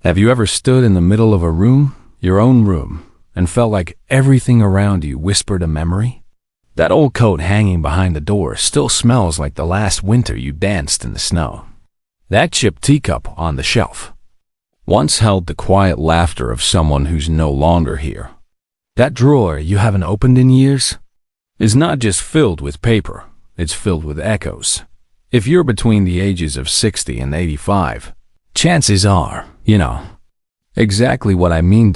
Have you ever stood in the middle of a room, your own room, and felt like everything around you whispered a memory? That old coat hanging behind the door still smells like the last winter you danced in the snow. That chipped teacup on the shelf once held the quiet laughter of someone who's no longer here. That drawer you haven't opened in years is not just filled with paper, it's filled with echoes. If you're between the ages of 60 and 85, chances are, you know exactly what I mean,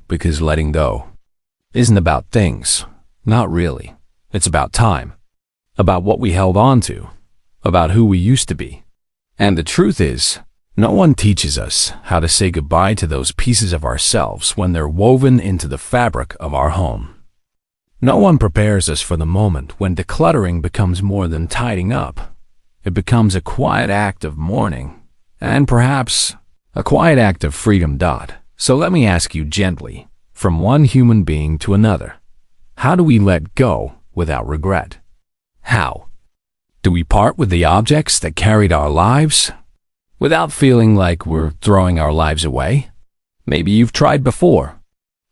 because letting go isn't about things. Not really. It's about time, about what we held on to, about who we used to be. And the truth is, no one teaches us how to say goodbye to those pieces of ourselves when they're woven into the fabric of our home. No one prepares us for the moment when decluttering becomes more than tidying up. It becomes a quiet act of mourning, and perhaps a quiet act of freedom. So let me ask you gently, from one human being to another, how do we let go without regret? How? Do we part with the objects that carried our lives without feeling like we're throwing our lives away? Maybe you've tried before.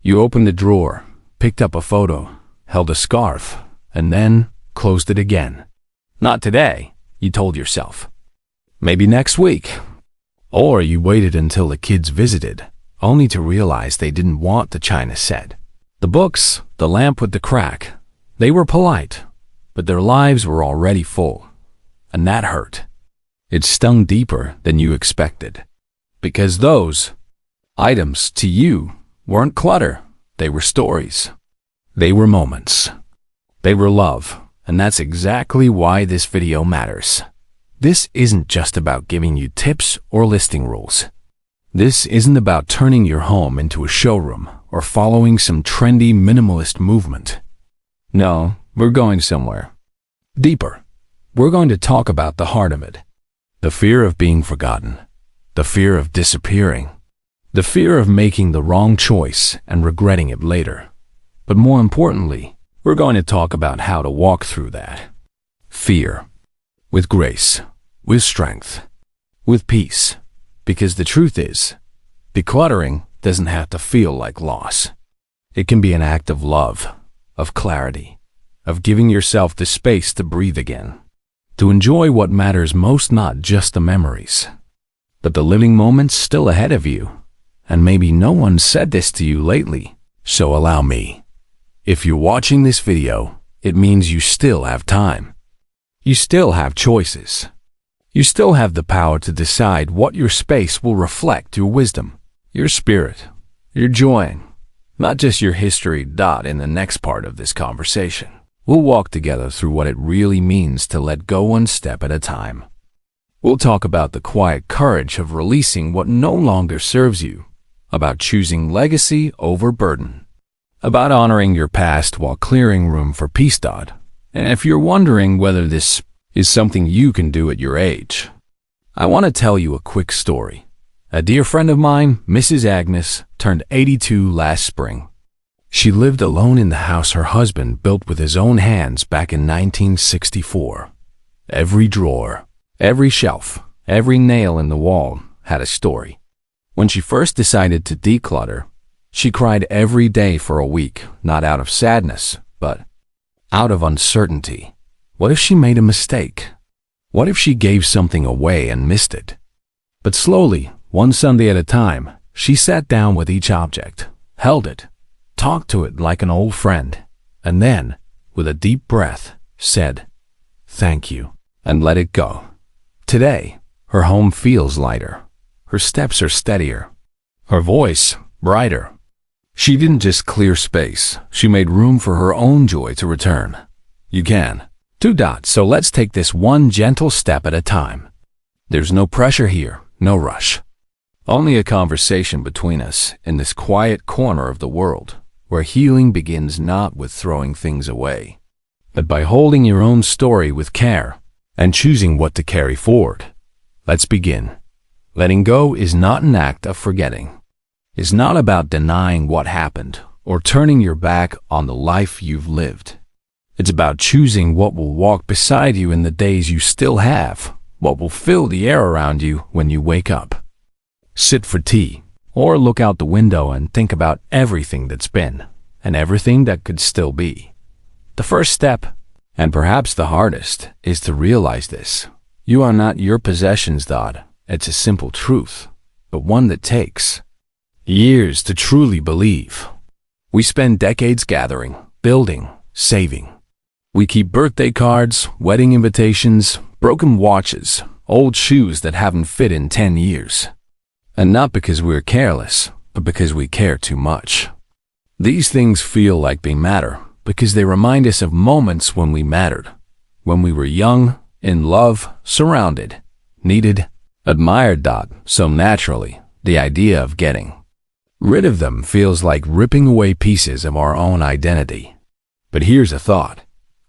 You opened the drawer, picked up a photo, held a scarf, and then closed it again. Not today, you told yourself. Maybe next week. Or you waited until the kids visited, only to realize they didn't want the china set. The books, the lamp with the crack, they were polite, but their lives were already full. And that hurt. It stung deeper than you expected. Because those items to you weren't clutter. They were stories. They were moments. They were love. And that's exactly why this video matters. This isn't just about giving you tips or listing rules. This isn't about turning your home into a showroom or following some trendy minimalist movement. No, we're going somewhere deeper. We're going to talk about the heart of it. The fear of being forgotten. The fear of disappearing. The fear of making the wrong choice and regretting it later. But more importantly, we're going to talk about how to walk through that fear with grace, with strength, with peace. Because the truth is, decluttering doesn't have to feel like loss. It can be an act of love, of clarity, of giving yourself the space to breathe again, to enjoy what matters most, not just the memories, but the living moments still ahead of you. And maybe no one said this to you lately, so allow me. If you're watching this video, it means you still have time. You still have choices. You still have the power to decide what your space will reflect: your wisdom, your spirit, your joy, not just your history. In the next part of this conversation, we'll walk together through what it really means to let go one step at a time. We'll talk about the quiet courage of releasing what no longer serves you, about choosing legacy over burden, about honoring your past while clearing room for peace. And if you're wondering whether this is something you can do at your age, I want to tell you a quick story. A dear friend of mine, Mrs. Agnes, turned 82 last spring. She lived alone in the house her husband built with his own hands back in 1964. Every drawer, every shelf, every nail in the wall had a story. When she first decided to declutter, she cried every day for a week, not out of sadness, but out of uncertainty. What if she made a mistake? What if she gave something away and missed it? But slowly, one Sunday at a time, she sat down with each object, held it, talked to it like an old friend, and then, with a deep breath, said, "Thank you," and let it go. Today, her home feels lighter. Her steps are steadier. Her voice, brighter. She didn't just clear space, she made room for her own joy to return. You can. So let's take this one gentle step at a time. There's no pressure here, no rush. Only a conversation between us in this quiet corner of the world, where healing begins not with throwing things away, but by holding your own story with care and choosing what to carry forward. Let's begin. Letting go is not an act of forgetting. It's not about denying what happened or turning your back on the life you've lived. It's about choosing what will walk beside you in the days you still have, what will fill the air around you when you wake up. Sit for tea. or look out the window and think about everything that's been and everything that could still be. The first step, and perhaps the hardest, is to realize this. You are not your possessions, Dodd. It's a simple truth, but one that takes years to truly believe. We spend decades gathering, building, saving. We keep birthday cards, wedding invitations, broken watches, old shoes that haven't fit in 10 years. And not because we're careless, but because we care too much. These things feel like they matter because they remind us of moments when we mattered, when we were young, in love, surrounded, needed, admired. So naturally, the idea of getting rid of them feels like ripping away pieces of our own identity. But here's a thought.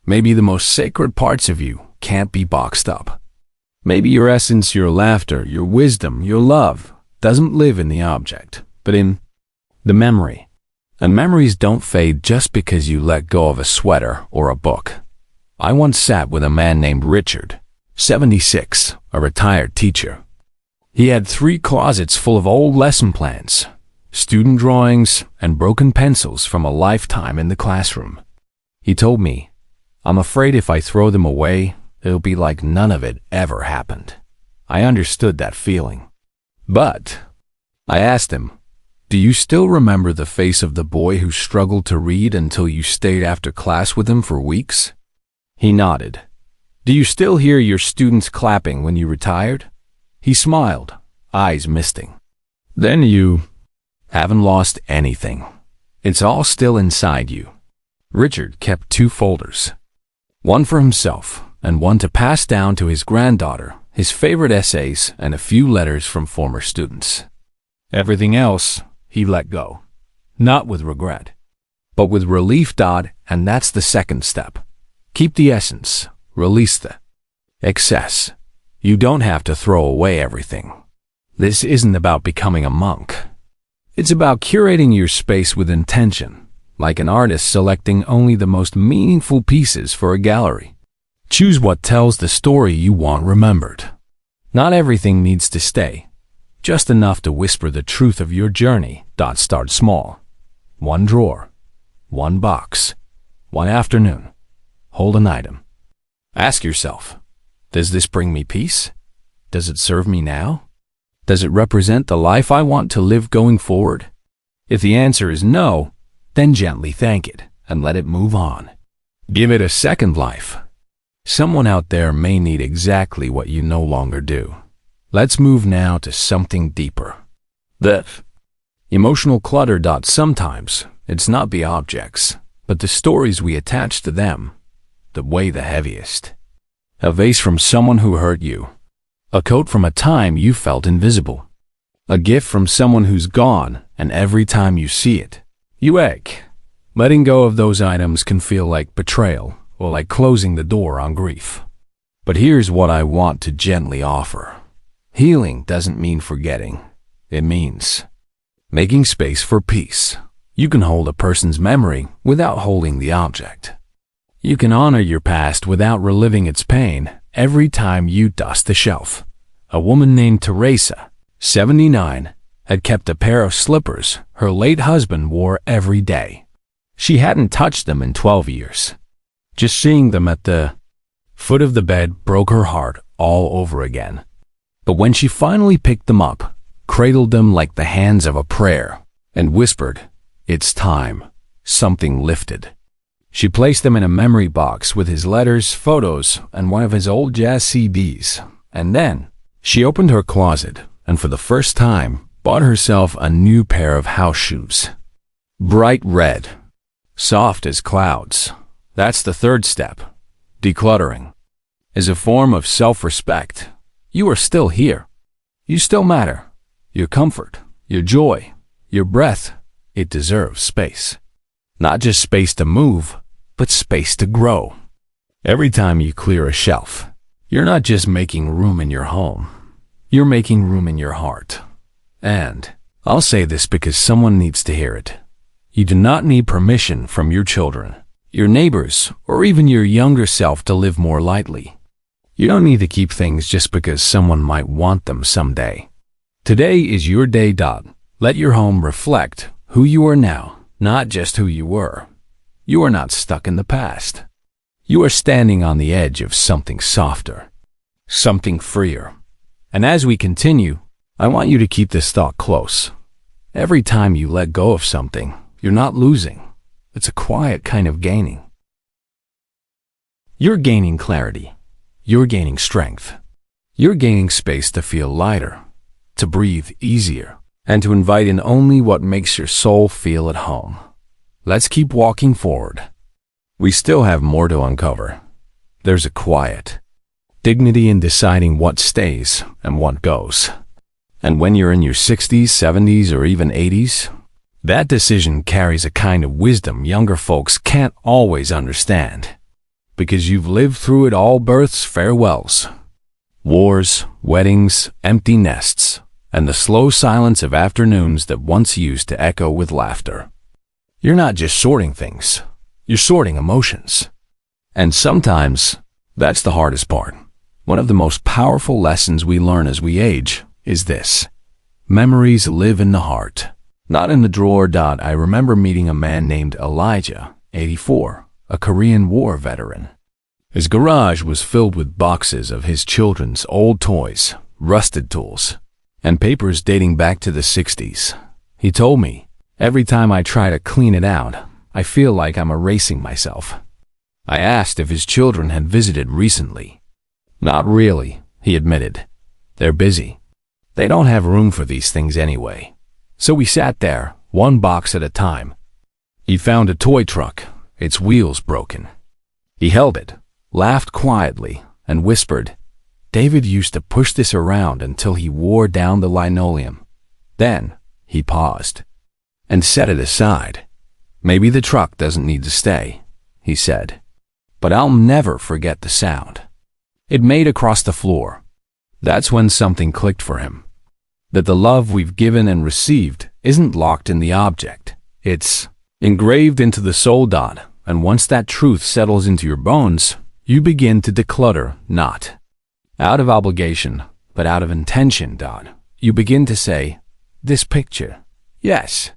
Maybe the most sacred parts of you can't be boxed up. Maybe your essence, your laughter, your wisdom, your love doesn't live in the object, but in the memory. And memories don't fade just because you let go of a sweater or a book. I once sat with a man named Richard, 76, a retired teacher. He had 3 closets full of old lesson plans, student drawings, and broken pencils from a lifetime in the classroom. He told me, "I'm afraid if I throw them away, it'll be like none of it ever happened." I understood that feeling. But I asked him, "Do you still remember the face of the boy who struggled to read until you stayed after class with him for weeks?" He nodded. "Do you still hear your students clapping when you retired?" He smiled, eyes misting. "Then you haven't lost anything. It's all still inside you." Richard kept 2 folders, one for himself and one to pass down to his granddaughter, his favorite essays, and a few letters from former students. Everything else he let go, not with regret, but with relief. And that's the second step. Keep the essence, release the excess. You don't have to throw away everything. This isn't about becoming a monk. It's about curating your space with intention, like an artist selecting only the most meaningful pieces for a gallery. Choose what tells the story you want remembered. Not everything needs to stay, just enough to whisper the truth of your journey. Start small. 1 drawer, 1 box, 1 afternoon. Hold an item. Ask yourself, does this bring me peace? Does it serve me now? Does it represent the life I want to live going forward? If the answer is no, then gently thank it and let it move on. Give it a second life. Someone out there may need exactly what you no longer do. Let's move now to something deeper. The emotional clutter. Sometimes it's not the objects, but the stories we attach to them that weigh the heaviest. A vase from someone who hurt you. A coat from a time you felt invisible. A gift from someone who's gone, and every time you see it, you ache. Letting go of those items can feel like betrayal or like closing the door on grief. But here's what I want to gently offer. Healing doesn't mean forgetting. It means making space for peace. You can hold a person's memory without holding the object. You can honor your past without reliving its pain every time you dust the shelf. A woman named Teresa, 79, had kept a pair of slippers her late husband wore every day. She hadn't touched them in 12 years. Just seeing them at the foot of the bed broke her heart all over again. But when she finally picked them up, cradled them like the hands of a prayer, and whispered, "It's time," something lifted. She placed them in a memory box with his letters, photos, and one of his old jazz CDs. And then she opened her closet and for the first time bought herself a new pair of house shoes. Bright red, soft as clouds. That's the third step. Decluttering is a form of self-respect. You are still here. You still matter. Your comfort, your joy, your breath, it deserves space. Not just space to move, but space to grow. Every time you clear a shelf, you're not just making room in your home. You're making room in your heart. And I'll say this because someone needs to hear it. You do not need permission from your children, your neighbors, or even your younger self to live more lightly. You don't need to keep things just because someone might want them someday. Today is your day. Let your home reflect who you are now, not just who you were. You are not stuck in the past. You are standing on the edge of something softer, something freer. And as we continue, I want you to keep this thought close. Every time you let go of something, you're not losing. It's a quiet kind of gaining. You're gaining clarity. You're gaining strength. You're gaining space to feel lighter, to breathe easier, and to invite in only what makes your soul feel at home. Let's keep walking forward. We still have more to uncover. There's a quiet dignity in deciding what stays and what goes. And when you're in your 60s, 70s, or even 80s, that decision carries a kind of wisdom younger folks can't always understand. Because you've lived through it all: births, farewells, wars, weddings, empty nests, and the slow silence of afternoons that once used to echo with laughter. You're not just sorting things, you're sorting emotions. And sometimes, that's the hardest part. One of the most powerful lessons we learn as we age is this: memories live in the heart, not in the drawer. I remember meeting a man named Elijah, 84, a Korean War veteran. His garage was filled with boxes of his children's old toys, rusted tools, and papers dating back to the 60s. He told me, "Every time I try to clean it out, I feel like I'm erasing myself." I asked if his children had visited recently. "Not really," he admitted. "They're busy. They don't have room for these things anyway." So we sat there, one box at a time. He found a toy truck, its wheels broken. He held it, laughed quietly, and whispered, "David used to push this around until he wore down the linoleum." Then he paused and set it aside. "Maybe the truck doesn't need to stay," he said, "but I'll never forget the sound it made across the floor." That's when something clicked for him. That the love we've given and received isn't locked in the object. It's engraved into the soul. And once that truth settles into your bones, you begin to declutter, not out of obligation, but out of intention. You begin to say, "This picture, yes,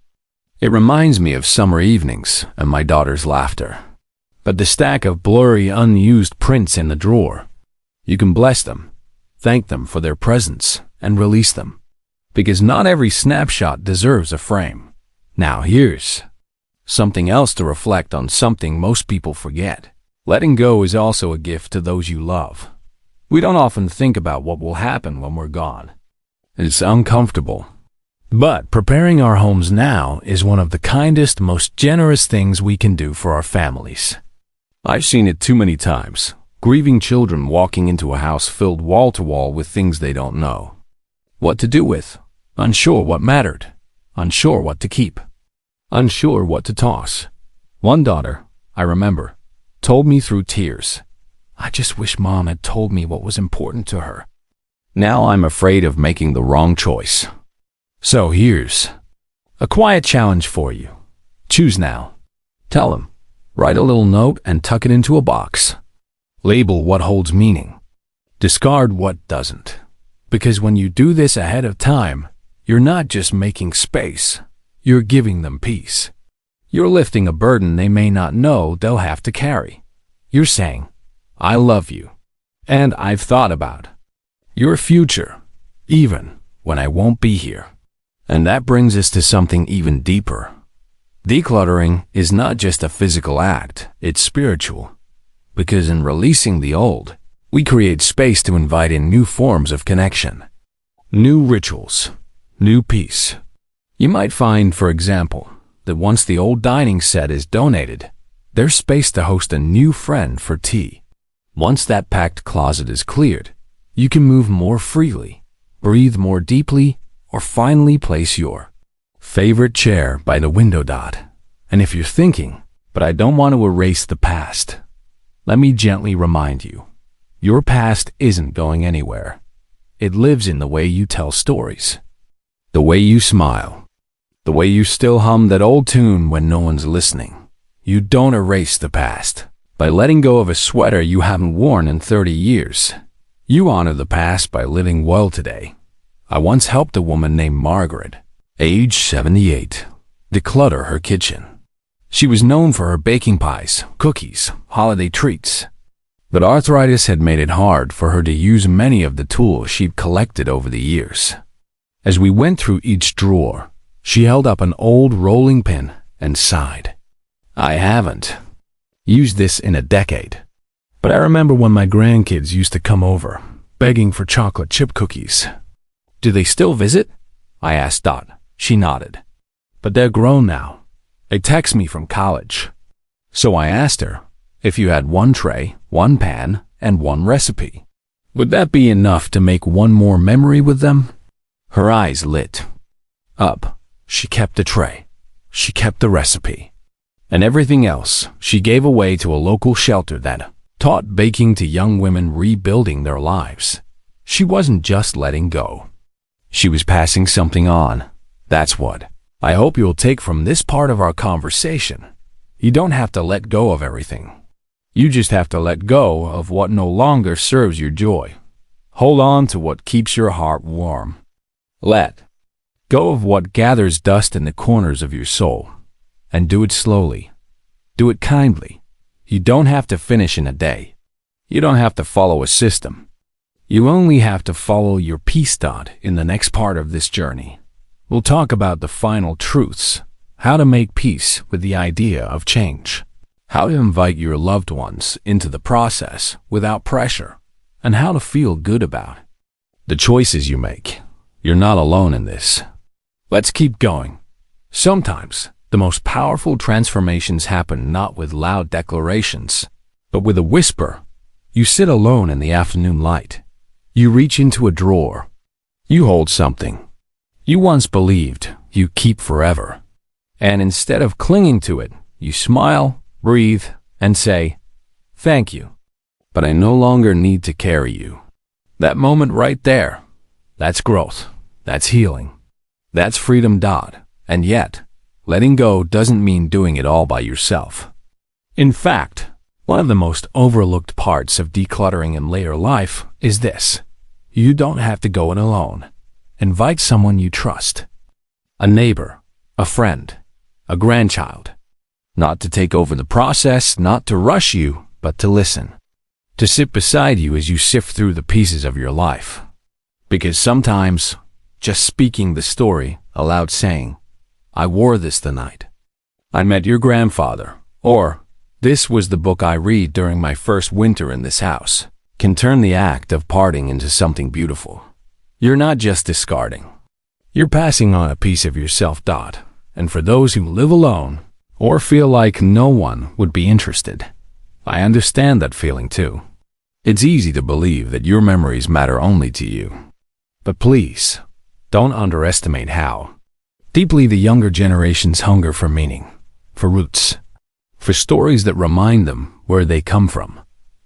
it reminds me of summer evenings and my daughter's laughter." But the stack of blurry, unused prints in the drawer, you can bless them, thank them for their presence, and release them. Because not every snapshot deserves a frame. Now here's something else to reflect on, something most people forget. Letting go is also a gift to those you love. We don't often think about what will happen when we're gone. It's uncomfortable. But preparing our homes now is one of the kindest, most generous things we can do for our families. I've seen it too many times. Grieving children walking into a house filled wall to wall with things they don't know what to do with, unsure what mattered, unsure what to keep, unsure what to toss. One daughter, I remember, told me through tears, "I just wish Mom had told me what was important to her. Now I'm afraid of making the wrong choice." So here's a quiet challenge for you. Choose now. Tell them. Write a little note and tuck it into a box. Label what holds meaning. Discard what doesn't. Because when you do this ahead of time, you're not just making space, you're giving them peace. You're lifting a burden they may not know they'll have to carry. You're saying, "I love you, and I've thought about your future, even when I won't be here." And that brings us to something even deeper. Decluttering is not just a physical act, it's spiritual. Because in releasing the old, we create space to invite in new forms of connection, new rituals, new peace. You might find, for example, that once the old dining set is donated, there's space to host a new friend for tea. Once that packed closet is cleared, you can move more freely, breathe more deeply, or finally place your favorite chair by the window. And if you're thinking, "But I don't want to erase the past," let me gently remind you, your past isn't going anywhere. It lives in the way you tell stories, the way you smile, the way you still hum that old tune when no one's listening. You don't erase the past by letting go of a sweater you haven't worn in 30 years. You honor the past by living well today. I once helped a woman named Margaret Age 78. Declutter her kitchen. She was known for her baking pies, cookies, holiday treats. But arthritis had made it hard for her to use many of the tools she'd collected over the years. As we went through each drawer, she held up an old rolling pin and sighed. I haven't used this in a decade. But I remember when my grandkids used to come over, begging for chocolate chip cookies. Do they still visit? I asked Dot. She nodded. But they're grown now. They text me from college. So I asked her if you had one tray, one pan, and one recipe. Would that be enough to make one more memory with them? Her eyes lit up. She kept the tray. She kept the recipe. And everything else she gave away to a local shelter that taught baking to young women rebuilding their lives. She wasn't just letting go. She was passing something on. That's what I hope you'll take from this part of our conversation. You don't have to let go of everything. You just have to let go of what no longer serves your joy. Hold on to what keeps your heart warm. Let go of what gathers dust in the corners of your soul. And do it slowly. Do it kindly. You don't have to finish in a day. You don't have to follow a system. You only have to follow your peace. Dot in the next part of this journey. We'll talk about the final truths, how to make peace with the idea of change, how to invite your loved ones into the process without pressure, and how to feel good about the choices you make. You're not alone in this. Let's keep going. Sometimes the most powerful transformations happen not with loud declarations, but with a whisper. You sit alone in the afternoon light. You reach into a drawer. You hold something you once believed you keep forever. And instead of clinging to it, you smile, breathe, and say, "Thank you, but I no longer need to carry you." That moment right there, that's growth, that's healing, that's freedom. And yet, letting go doesn't mean doing it all by yourself. In fact, one of the most overlooked parts of decluttering in later life is this. You don't have to go it alone. Invite someone you trust. A neighbor, a friend, a grandchild. Not to take over the process, not to rush you, but to listen. To sit beside you as you sift through the pieces of your life. Because sometimes, just speaking the story aloud, saying, "I wore this the night I met your grandfather," or "This was the book I read during my first winter in this house," can turn the act of parting into something beautiful. You're not just discarding. You're passing on a piece of yourself. And for those who live alone or feel like no one would be interested, I understand that feeling too. It's easy to believe that your memories matter only to you. But please, don't underestimate how deeply the younger generations hunger for meaning, for roots, for stories that remind them where they come from.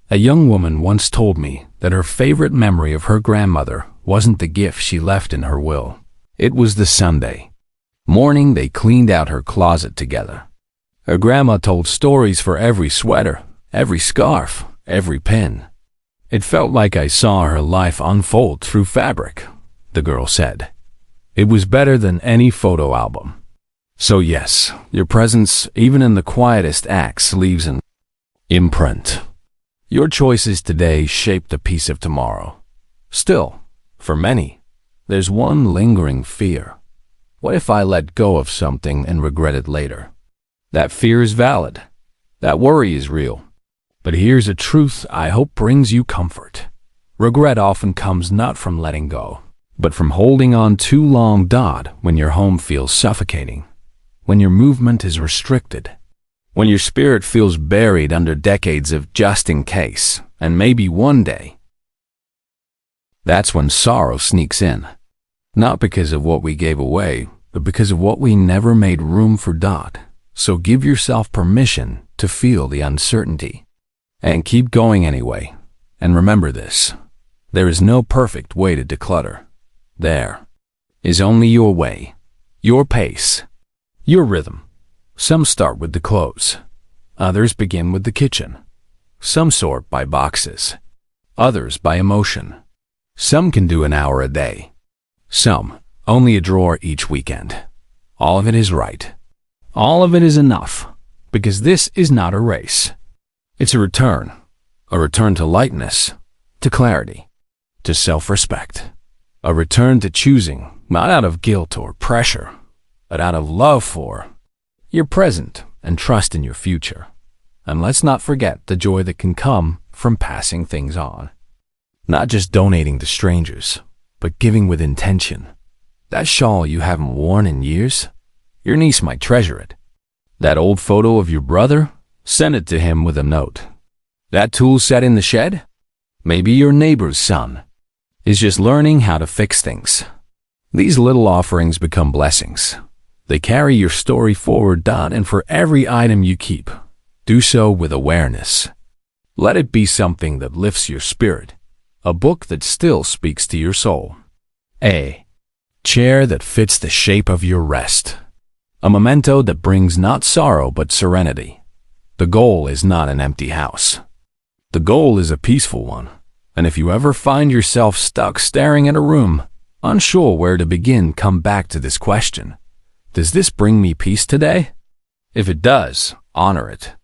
A young woman once told me that her favorite memory of her grandmother wasn't the gift she left in her will. It was the Sunday morning they cleaned out her closet together. Her grandma told stories for every sweater, every scarf, every pin. It felt like I saw her life unfold through fabric, the girl said. It was better than any photo album. So yes, your presence, even in the quietest acts, leaves an imprint. Your choices today shape the peace of tomorrow. Still, for many, there's one lingering fear. What if I let go of something and regret it later? That fear is valid. That worry is real. But here's a truth I hope brings you comfort. Regret often comes not from letting go, but from holding on too long. When your home feels suffocating, when your movement is restricted, when your spirit feels buried under decades of just in case, and maybe one day. That's when sorrow sneaks in. Not because of what we gave away, but because of what we never made room for. So give yourself permission to feel the uncertainty. And keep going anyway. And remember this. There is no perfect way to declutter. There is only your way, your pace, your rhythm. Some start with the clothes. Others begin with the kitchen. Some sort by boxes. Others by emotion. Some can do an hour a day. Some Only a drawer each weekend. All of it is right. All of it is enough, because this is not a race. It's a return to lightness, to clarity, to self-respect, a return to choosing, not out of guilt or pressure, but out of love for your present and trust in your future. And let's not forget the joy that can come from passing things on. Not just donating to strangers, but giving with intention. That shawl you haven't worn in years, your niece might treasure it. That old photo of your brother, send it to him with a note. That tool set in the shed, maybe your neighbor's son is just learning how to fix things. These little offerings become blessings. They carry your story forward, and for every item you keep, do so with awareness. Let it be something that lifts your spirit, a book that still speaks to your soul, a chair that fits the shape of your rest, a memento that brings not sorrow but serenity. The goal is not an empty house. The goal is a peaceful one. And if you ever find yourself stuck staring at a room, unsure where to begin, come back to this question. Does this bring me peace today? If it does, honor it.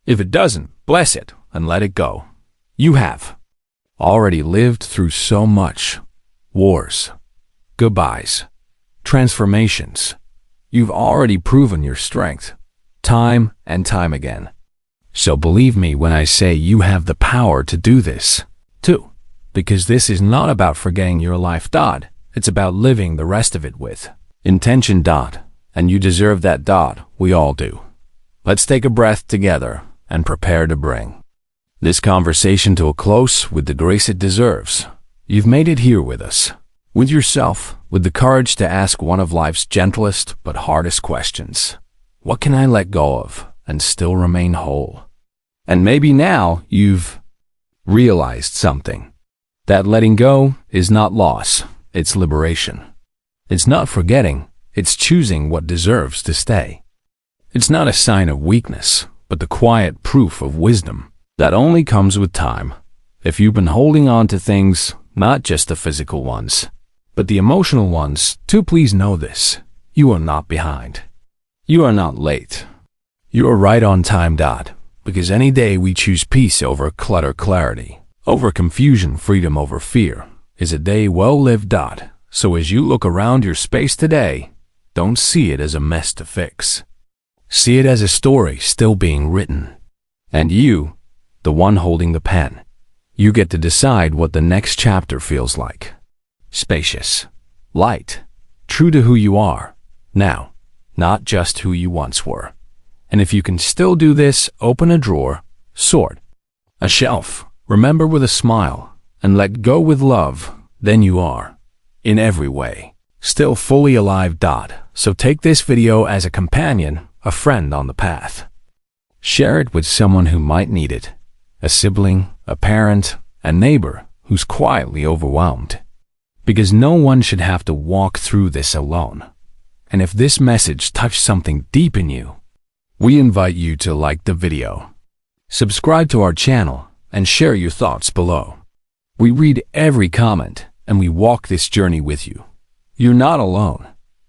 If it doesn't, bless it and let it go. You have already lived through so much. Wars, goodbyes, transformations. You've already proven your strength, time and time again. So believe me when I say you have the power to do this, too. Because this is not about forgetting your life, it's about living the rest of it with intention, and you deserve that, we all do. Let's take a breath together and prepare to bring this conversation to a close with the grace it deserves. You've made it here with us, with yourself, with the courage to ask one of life's gentlest but hardest questions. What can I let go of and still remain whole? And maybe now you've realized something. That letting go is not loss, it's liberation. It's not forgetting, it's choosing what deserves to stay. It's not a sign of weakness, but the quiet proof of wisdom that only comes with time. If you've been holding on to things, not just the physical ones, but the emotional ones, too, please know this. You are not behind. You are not late. You are right on time, because any day we choose peace over clutter, clarity, over confusion, freedom over fear, is a day well lived. So as you look around your space today, don't see it as a mess to fix. See it as a story still being written. And you, the one holding the pen, you get to decide what the next chapter feels like. Spacious, light, true to who you are now, not just who you once were. And if you can still do this, open a drawer, sort a shelf, remember with a smile, and let go with love, then you are, in every way, still fully alive. So take this video as a companion, a friend on the path. Share it with someone who might need it, a sibling, a parent, a neighbor who's quietly overwhelmed. Because no one should have to walk through this alone. And if this message touched something deep in you, we invite you to like the video, subscribe to our channel, and share your thoughts below. We read every comment, and we walk this journey with you. You're not alone.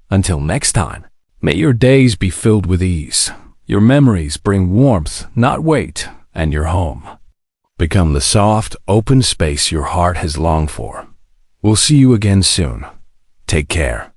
Until next time, may your days be filled with ease, your memories bring warmth, not weight, and your home become the soft, open space your heart has longed for. We'll see you again soon. Take care.